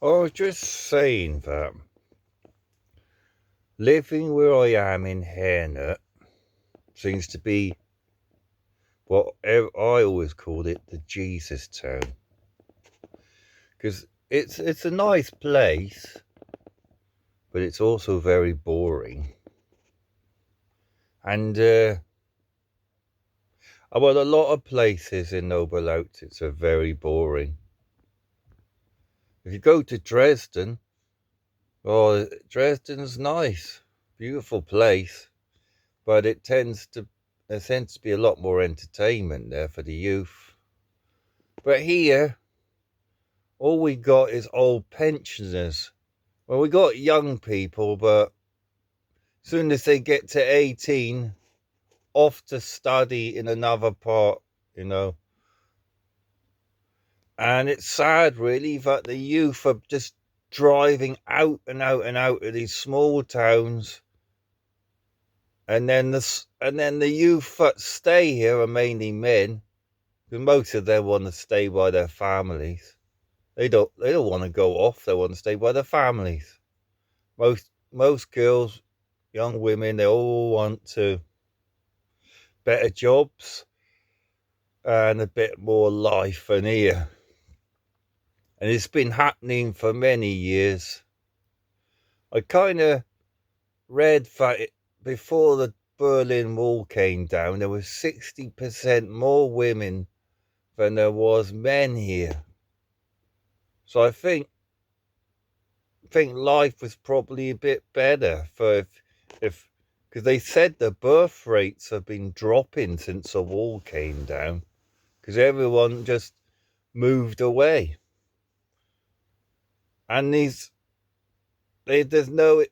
I was just saying that living where I am in herrnhutt seems to be what I always called it, the Jesus town, because it's a nice place, but it's also very boring. And well, a lot of places in Oberlausitz are very boring. If you go to Dresden, oh, Dresden's nice, beautiful place, but there tends to be a lot more entertainment there for the youth. But here, all we got is old pensioners. Well, we got young people, but as soon as they get to 18, off to study in another part, you know. And it's sad, really, that the youth are just driving out and out and out of these small towns, and then the youth that stay here are mainly men, because most of them want to stay by their families. They don't want to go off. They want to stay by their families. Most girls, young women, they all want to better jobs and a bit more life than here. And it's been happening for many years. I kind of read that before the Berlin Wall came down, there was 60% more women than there was men here. So I think life was probably a bit better for if because they said the birth rates have been dropping since the wall came down because everyone just moved away. And there's no,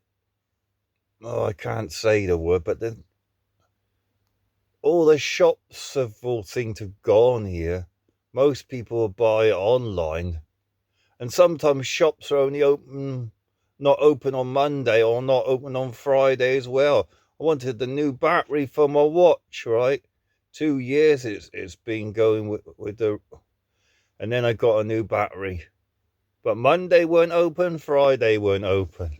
oh, I can't say the word, but all the shops have all seemed to have gone here. Most people will buy online, and sometimes shops are only not open on Monday or not open on Friday as well. I wanted the new battery for my watch, right? 2 years it's been going with and then I got a new battery. But Monday weren't open, Friday weren't open.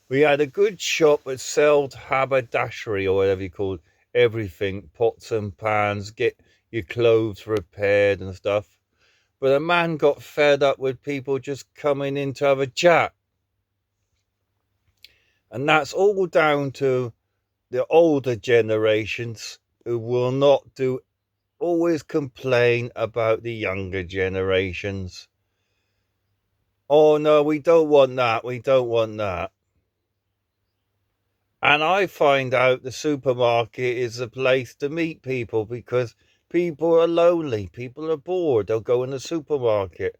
We had a good shop that sold haberdashery or whatever you call it, everything, pots and pans, get your clothes repaired and stuff. But a man got fed up with people just coming in to have a chat. And that's all down to the older generations who will not always complain about the younger generations. Oh no, we don't want that. We don't want that. And I find out the supermarket is a place to meet people because people are lonely. People are bored. They'll go in the supermarket.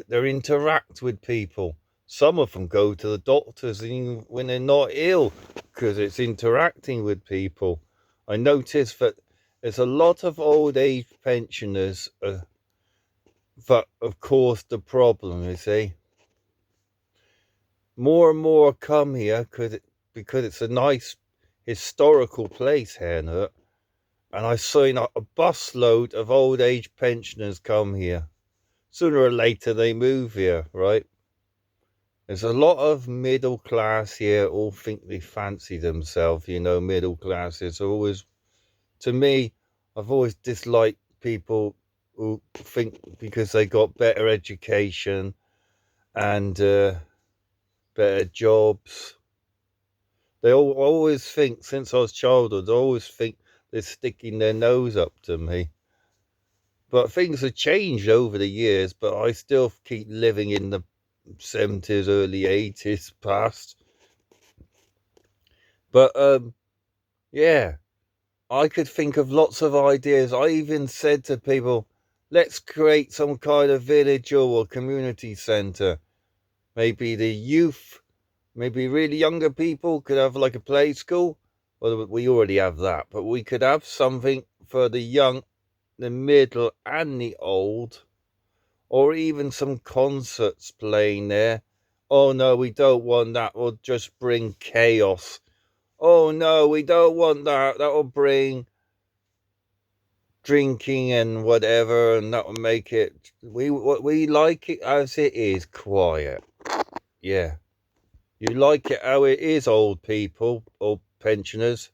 They'll interact with people. Some of them go to the doctors even when they're not ill because it's interacting with people. I noticed that there's a lot of old age pensioners that have caused the problem, you see. More and more come here because it's a nice historical place, Herrnhutt. And I've seen a busload of old age pensioners come here. Sooner or later they move here, right? There's a lot of middle class here, all think they fancy themselves, middle classes are always, to me, I've always disliked people who think because they got better education and better jobs. They always think, since I was childhood, they always think they're sticking their nose up to me. But things have changed over the years, but I still keep living in the 70s, early 80s past. But yeah, I could think of lots of ideas. I even said to people, let's create some kind of village or community centre. Maybe the youth, maybe really younger people could have like a play school. Well, we already have that, but we could have something for the young, the middle, and the old, or even some concerts playing there. Oh no, we don't want that. We'll just bring chaos. Oh no, we don't want that. That will bring drinking and whatever, and that will make it. We like it as it is, quiet. Yeah, you like it how it is, old people or pensioners,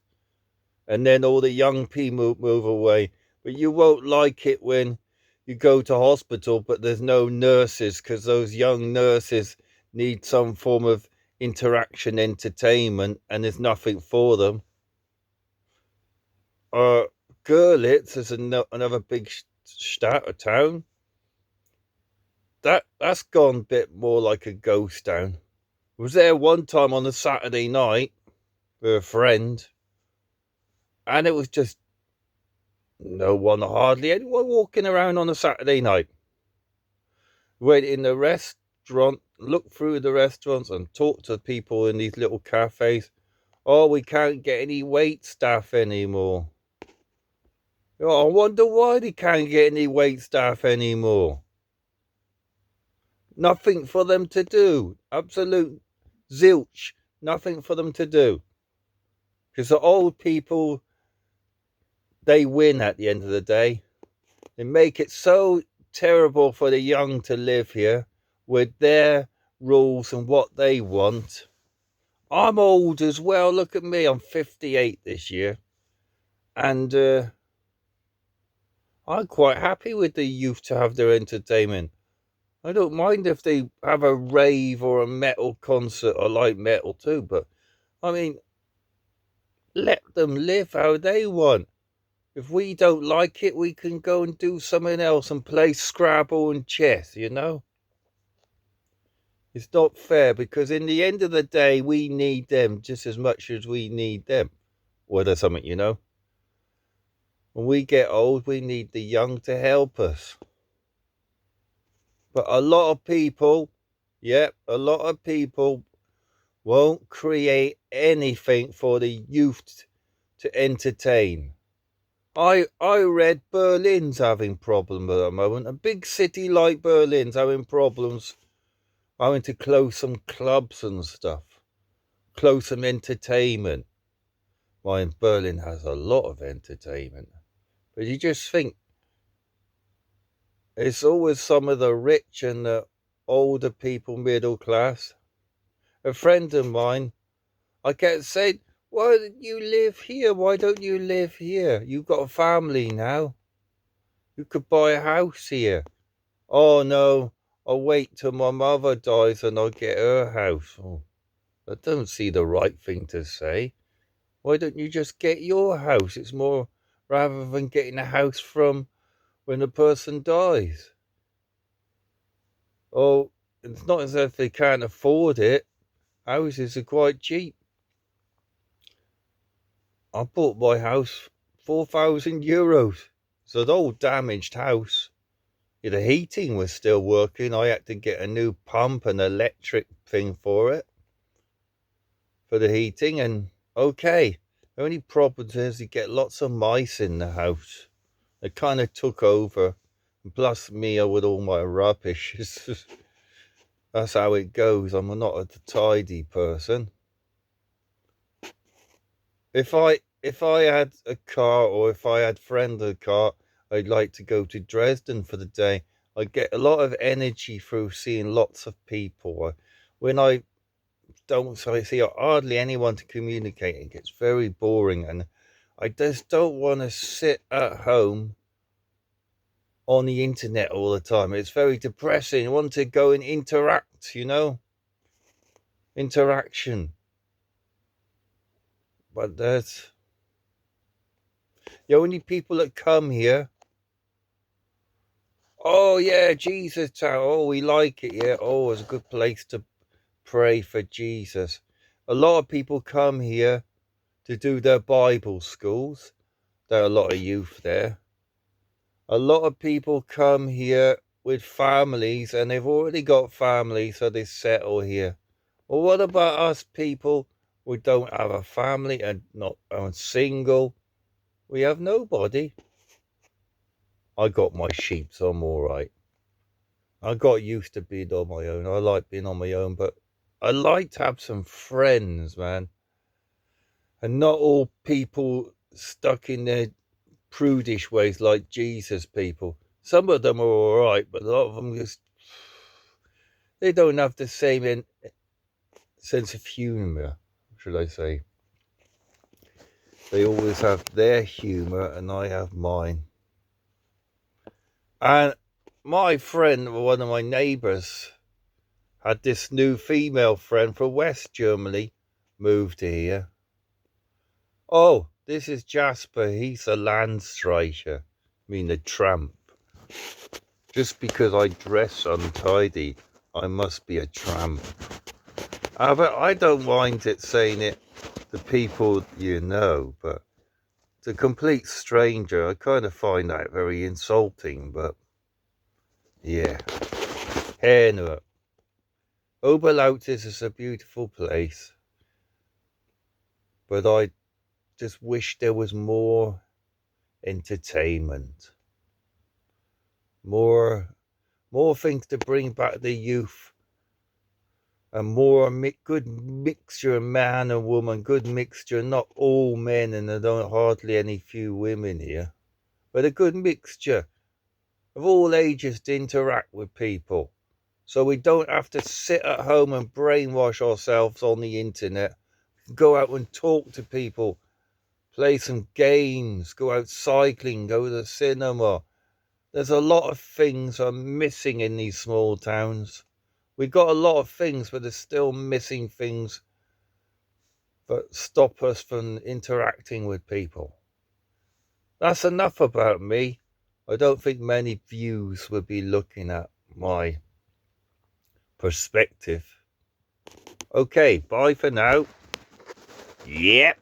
and then all the young people move away. But you won't like it when you go to hospital, but there's no nurses because those young nurses need some form of interaction, entertainment, and there's nothing for them. Uh, Görlitz is another big town. That's gone a bit more like a ghost town. I was there one time on a Saturday night with a friend, and it was just no one, hardly anyone walking around on a Saturday night. Went in the restaurant, looked through the restaurants, and talked to people in these little cafes. Oh, we can't get any wait staff anymore. Oh, I wonder why they can't get any wait staff anymore. Nothing for them to do. Absolute zilch. Nothing for them to do. Because the old people, they win at the end of the day. They make it so terrible for the young to live here with their rules and what they want. I'm old as well. Look at me. I'm 58 this year. And I'm quite happy with the youth to have their entertainment. I don't mind if they have a rave or a metal concert. I like metal too, but I mean, let them live how they want. If we don't like it, we can go and do something else and play Scrabble and chess, you know? It's not fair because in the end of the day, we need them just as much as we need them. Well, there's something, you know? When we get old, we need the young to help us. But a lot of people, a lot of people won't create anything for the youth to entertain. I read Berlin's having problems at the moment. A big city like Berlin's having problems having to close some clubs and stuff, close some entertainment. Why, Berlin has a lot of entertainment. But you just think it's always some of the rich and the older people, middle class. A friend of mine, I kept saying, why don't you live here? Why don't you live here? You've got a family now. You could buy a house here. Oh no, I'll wait till my mother dies and I'll get her house. Oh, I don't see the right thing to say. Why don't you just get your house? It's more rather than getting a house from when a person dies. Oh, it's not as if they can't afford it. Houses are quite cheap. I bought my house €4,000. It's an old damaged house. Yeah, the heating was still working. I had to get a new pump and electric thing for it, for the heating. And okay, the only problem is you get lots of mice in the house. They kind of took over. And plus me with all my rubbish. That's how it goes. I'm not a tidy person. If I had a car, or if I had friend a car, I'd like to go to Dresden for the day. I get a lot of energy through seeing lots of people. When I don't see hardly anyone to communicate, it gets very boring, and I just don't want to sit at home on the internet all the time. It's very depressing. I want to go and interact, you know? Interaction. But there's the only people that come here. Oh yeah, Jesus town. Oh, we like it. Yeah. Oh, it's a good place to pray for Jesus. A lot of people come here to do their Bible schools. There are a lot of youth there. A lot of people come here with families, and they've already got families, so they settle here. Well, what about us people who don't have a family and not are single? We have nobody. I got my sheep, so I'm all right. I got used to being on my own. I like being on my own, but I like to have some friends, man. And not all people stuck in their prudish ways like Jesus people. Some of them are all right, but a lot of them just, they don't have the same sense of humor, should I say. They always have their humor and I have mine. And my friend, one of my neighbors, had this new female friend from West Germany, moved here. Oh, this is Jasper. He's a landstreicher. I mean, a tramp. Just because I dress untidy, I must be a tramp. But I don't mind it saying it to people you know, but to a complete stranger, I kind of find that very insulting, but yeah. Herrnhutt. Oberlausitz is a beautiful place, but I just wish there was more entertainment, more things to bring back the youth, and more good mixture of man and woman, good mixture, not all men and there don't hardly any few women here, but a good mixture of all ages to interact with people. So we don't have to sit at home and brainwash ourselves on the internet. Go out and talk to people, play some games, go out cycling, go to the cinema. There's a lot of things I'm missing in these small towns. We got a lot of things, but there's still missing things that stop us from interacting with people. That's enough about me. I don't think many views would be looking at my perspective. Okay, bye for now. Yep.